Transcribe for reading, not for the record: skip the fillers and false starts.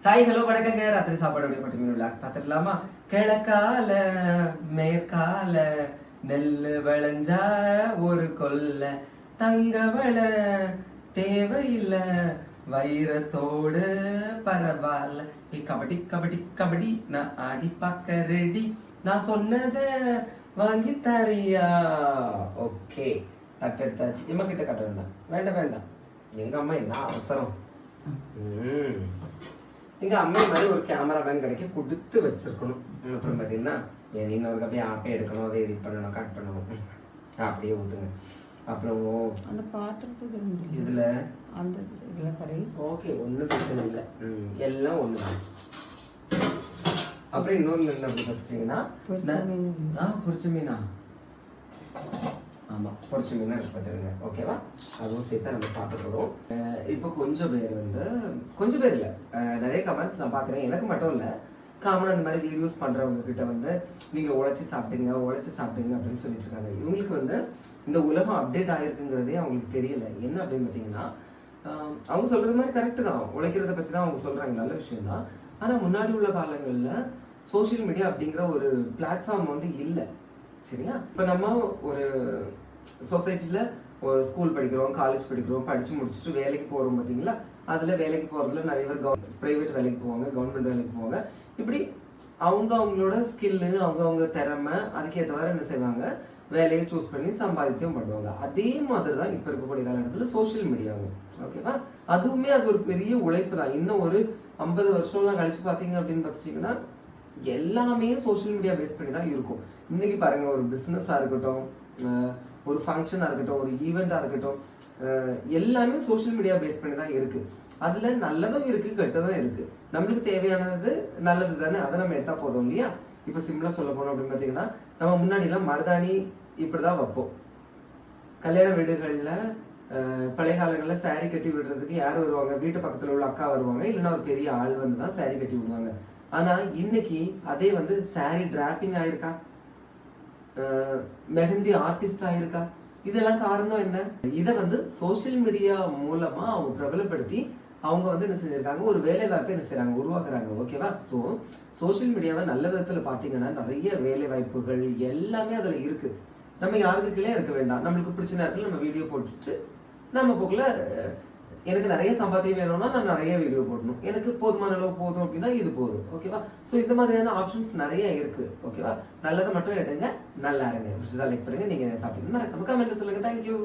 Hi hello வணக்கங்க. ராத்திரி சாப்பாடு கண்டினியூ விளாக் பார்த்துடலாமா? கிழக்கால மேற்கால நெல்லு விளைஞ்சா ஒரு கொல்ல தங்கவள தேவையில்ல வைரத்தோடு பரவாயில்ல. கபடி கபடி கபடி நான் ஆடி பார்க்க ரெடி, நான் சொன்னத வாங்கி தரியா? ஓகே, தட்டெடுத்தாச்சு. இம்மா கிட்ட கட்ட வேண்டாம், வேண்டாம் வேண்டாம். எங்க அம்மா என்ன அவசரம். எங்க அம்மா மாதிரி ஒரு கேமராமேன் கிடைக்க கொடுத்து வச்சிருக்கணும். அப்புறம் பார்த்தீங்கன்னா இன்னொரு அப்படியே ஆப்பே எடுக்கணும், அதை எடிட் பண்ணணும், கட் பண்ணணும், அப்படியே ஊற்றுங்க. அப்புறம் அந்த பாத்திரத்துக்கு இதுல அந்த இதில் கரை ஓகே, ஒன்றும் பிரச்சனை இல்லை, எல்லாம் ஒன்று தான். அப்புறம் இன்னொன்று என்ன அப்படி பார்த்தீங்கன்னா பொரிச்ச மீனா, ஆமாம் பொரிச்ச மீனா இருக்கு பார்த்துருங்க. ஓகேவா? அதுவும் சேர்த்து நம்ம சாப்பிட போகிறோம். இப்போ கொஞ்சம் பேர் இல்லை, நிறைய கமெண்ட்ஸ் நான் பார்க்குறேன். எனக்கு மட்டும் இல்லை, காமனாக இந்த மாதிரி வீடியோஸ் பண்ணுறவங்க கிட்ட நீங்கள் உழைச்சி சாப்பிடுங்க அப்படின்னு சொல்லிட்டு இருக்காங்க. இவங்களுக்கு இந்த உலகம் அப்டேட் ஆகிருக்குங்கிறதே அவங்களுக்கு தெரியல. என்ன அப்படின்னு பார்த்தீங்கன்னா, அவங்க சொல்கிறது மாதிரி கரெக்டு தான், உழைக்கிறத பற்றி தான் அவங்க சொல்கிறாங்க, நல்ல விஷயம் தான். ஆனால் முன்னாடி உள்ள காலங்களில் சோஷியல் மீடியா அப்படிங்கிற ஒரு பிளாட்ஃபார்ம் இல்லை. சரியா? இப்போ நம்ம ஒரு சொசைட்டியில் ஸ்கூல் படிக்கிறோம், காலேஜ் படிக்கிறோம், படித்து முடிச்சுட்டு வேலைக்கு போகிறோம் பார்த்தீங்களா? அதில் வேலைக்கு போகிறதுல நிறைய பேர் ப்ரைவேட் வேலைக்கு போவாங்க, கவர்மெண்ட் வேலைக்கு போவாங்க. இப்படி அவங்களோட ஸ்கில்லு, அவங்க திறமை, அதுக்கேற்றவாறு என்ன செய்வாங்க, வேலையை சூஸ் பண்ணி சம்பாதிக்கவும் பண்ணுவாங்க. அதே மாதிரி தான் இப்போ இருக்கக்கூடிய காலகட்டத்தில் சோஷியல் மீடியாவும். ஓகேவா? அதுவுமே அது ஒரு பெரிய உழைப்பு தான். இன்னும் ஒரு 50 வருஷம்லாம் கழிச்சு பார்த்தீங்க அப்படின்னு பார்த்துச்சிங்கன்னா எல்லாமே சோஷியல் மீடியா பேஸ் பண்ணி தான் இருக்கும். இன்னைக்கு பாருங்க, ஒரு பிஸ்னஸாக இருக்கட்டும், ஒரு ஃபங்க்ஷனாக இருக்கட்டும், ஒரு ஈவெண்ட்டாக இருக்கட்டும், எல்லாமே சோஷியல் மீடியா பேஸ் பண்ணி தான் இருக்கு. அதுல நல்லதும் இருக்கு, கெட்டதும் இருக்கு. நம்மளுக்கு தேவையானது நல்லது தானே, அதை நம்ம எடுத்தா போதும் இல்லையா? இப்போ சிம்பிளா சொல்ல போனோம் அப்படின்னு பார்த்தீங்கன்னா, நம்ம முன்னாடி எல்லாம் மருதாணி இப்படிதான் வைப்போம். கல்யாண வீடுகள்ல பழைய காலங்கள்ல சாரி கட்டி விடுறதுக்கு யார் வருவாங்க? வீட்டு பக்கத்துல உள்ள அக்கா வருவாங்க, இல்லைன்னா ஒரு பெரிய ஆள் தான் சாரி கட்டி விடுவாங்க. ஆனா இன்னைக்கு அதே சாரி டிராப்பிங் ஆயிருக்கா, மெஹந்தி ஆர்டிஸ்ட் ஆயிருக்கா? இதெல்லாம் காரணம் என்ன? இதை சோசியல் மீடியா மூலமா அவங்க பிரபலப்படுத்தி அவங்க என்ன செஞ்சிருக்காங்க, ஒரு வேலை வாய்ப்பை என்ன செய்யறாங்க, உருவாக்குறாங்க. ஓகேவா? ஸோ சோசியல் மீடியாவை நல்ல விதத்துல பாத்தீங்கன்னா நிறைய வேலை வாய்ப்புகள் எல்லாமே அதுல இருக்கு. நம்ம யாருக்கு கீழே இருக்க வேண்டாம், நம்மளுக்கு பிடிச்ச நேரத்துல நம்ம வீடியோ போட்டுட்டு நம்ம போக்குல, எனக்கு நிறைய சம்பாத்தியம் வேணும்னா நான் நிறைய வீடியோ போடணும், எனக்கு போதுமான அளவு போதும் அப்படின்னா இது போதும். ஓகேவா? ஸோ இந்த மாதிரியான ஆப்ஷன்ஸ் நிறைய இருக்கு. ஓகேவா? நல்லதை மட்டும் எடுங்க, நல்லா இருங்க. லைக் பண்ணுங்க, நீங்க சாப்பிடுங்க, மறக்காம கமெண்ட்ல சொல்லுங்க. தேங்க்யூ.